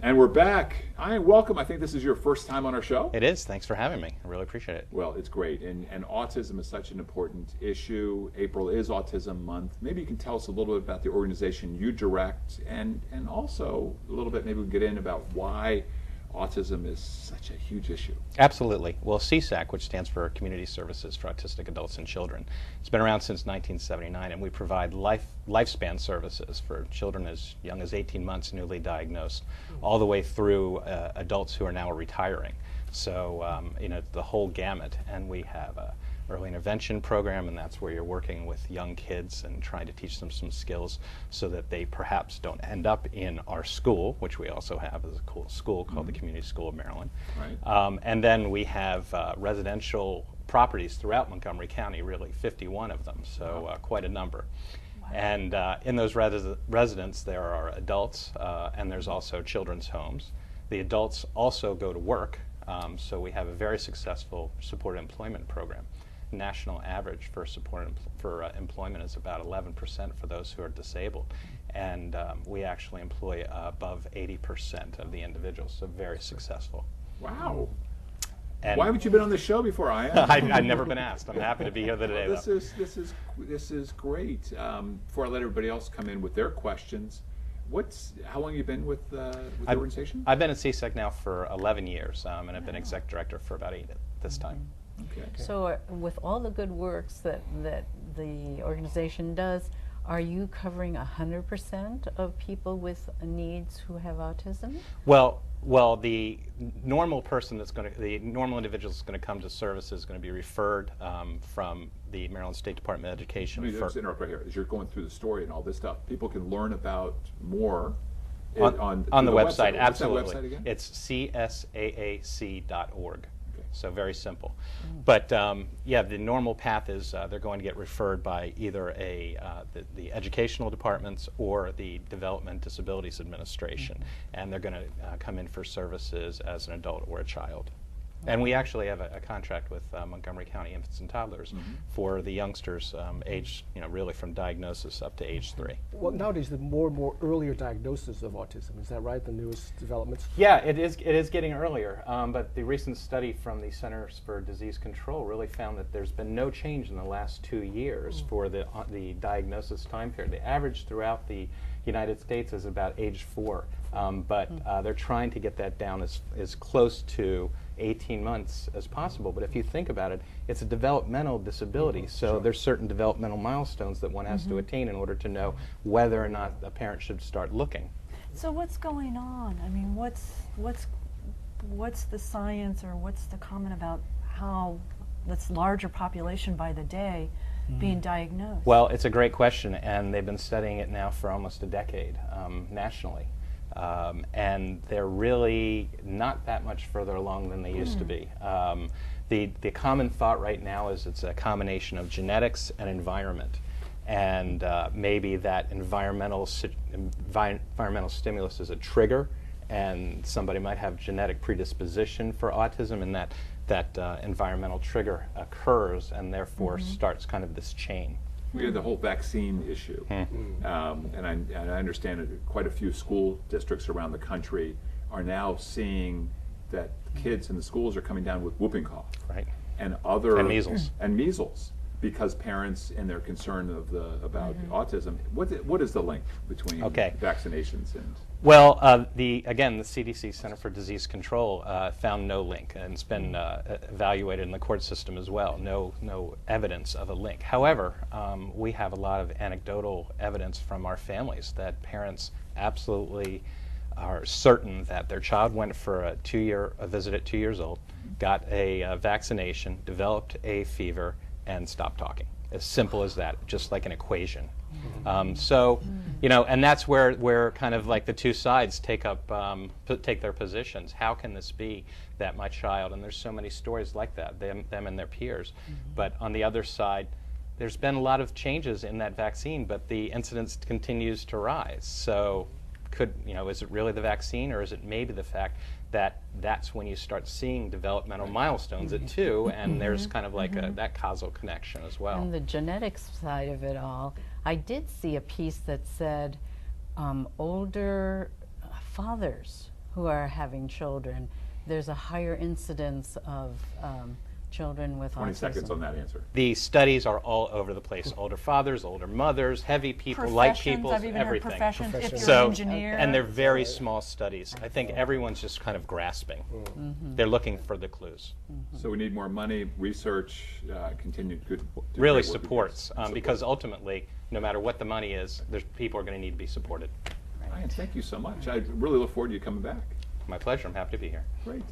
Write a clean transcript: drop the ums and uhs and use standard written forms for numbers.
And we're back. Hi, welcome. I think this is your first time on our show. It is. Thanks for having me. I really appreciate it. Well, it's great. And autism is such an important issue. April is Autism Month. Maybe you can tell us a little bit about the organization you direct, and also a little bit, maybe we can get in about why autism is such a huge issue. Absolutely. Well, CSAC, which stands for Community Services for Autistic Adults and Children, it's been around since 1979, and we provide lifespan services for children as young as 18 months newly diagnosed, all the way through adults who are now retiring. So, the whole gamut. And we have a early intervention program, and that's where you're working with young kids and trying to teach them some skills so that they perhaps don't end up in our school, which we also have as a cool school called the Community School of Maryland. Right. And then we have residential properties throughout Montgomery County, really 51 of them, so quite a number. Wow. And in those residents there are adults, and there's also children's homes. The adults also go to work, so we have a very successful supported employment program. National average for employment is about 11% for those who are disabled, and we actually employ above 80% of the individuals, so very successive. Wow. And why haven't you been on the show before, Ian? I've never been asked. I'm happy to be here today. Well, this is great. Before I let everybody else come in with their questions, how long have you been with the organization? I've been at CSEC now for 11 years, and I've been exec director for about 8 at this time. Okay. So with all the good works that the organization does, are you covering 100% of people with needs who have autism? Well, the normal person the normal individual that's going to come to service is going to be referred from the Maryland State Department of Education. Let me just interrupt right here. As you're going through the story and all this stuff, people can learn about more on the website. Absolutely. What's that website again? It's csaac.org. So very simple. But the normal path is they're going to get referred by either the educational departments or the Development Disabilities Administration, and they're going to come in for services as an adult or a child. And we actually have a contract with Montgomery County Infants and Toddlers for the youngsters aged, really from diagnosis up to age 3. Well, nowadays there's more and more earlier diagnosis of autism. Is that right? The newest developments? Yeah, it is getting earlier. But the recent study from the Centers for Disease Control really found that there's been no change in the last 2 years for the diagnosis time period. The average throughout the United States is about age 4, but they're trying to get that down as close to 18 months as possible. But if you think about it, it's a developmental disability, so there's certain developmental milestones that one has to attain in order to know whether or not a parent should start looking. So what's going on? I mean, what's the science, or what's the comment about how this larger population by the day being diagnosed? Well, it's a great question, and they've been studying it now for almost a decade nationally. And they're really not that much further along than they used to be. The common thought right now is it's a combination of genetics and environment, and maybe that environmental stimulus is a trigger, and somebody might have genetic predisposition for autism, and that environmental trigger occurs and therefore starts kind of this chain. We had the whole vaccine issue, and I understand that quite a few school districts around the country are now seeing that kids in the schools are coming down with whooping cough, right, and measles, because parents and their concern about autism. What is the link between vaccinations and? Well, the CDC, Center for Disease Control, found no link, and it's been evaluated in the court system as well. No evidence of a link. However, we have a lot of anecdotal evidence from our families that parents absolutely are certain that their child went for a visit at 2 years old, got a vaccination, developed a fever, and stopped talking. As simple as that, just like an equation. And that's where kind of like the two sides take their positions. How can this be that my child, and there's so many stories like that, them and their peers, but on the other side, there's been a lot of changes in that vaccine, but the incidence continues to rise. So is it really the vaccine, or is it maybe the fact that that's when you start seeing developmental milestones at 2, and there's kind of like that causal connection as well. And the genetics side of it all, I did see a piece that said older fathers who are having children, there's a higher incidence of children with 20 autism. seconds on that answer. The studies are all over the place. Older fathers, older mothers, heavy people, light Professions, people, I've even heard everything. professions, if you're So, an engineer. and they're very small studies. I think everyone's just kind of grasping. They're looking for the clues. So we need more money, research, continued good. Really great work supports, against- because ultimately, no matter what the money is, there's people are going to need to be supported. Ryan, thank you so much. I really look forward to you coming back. My pleasure. I'm happy to be here. Great.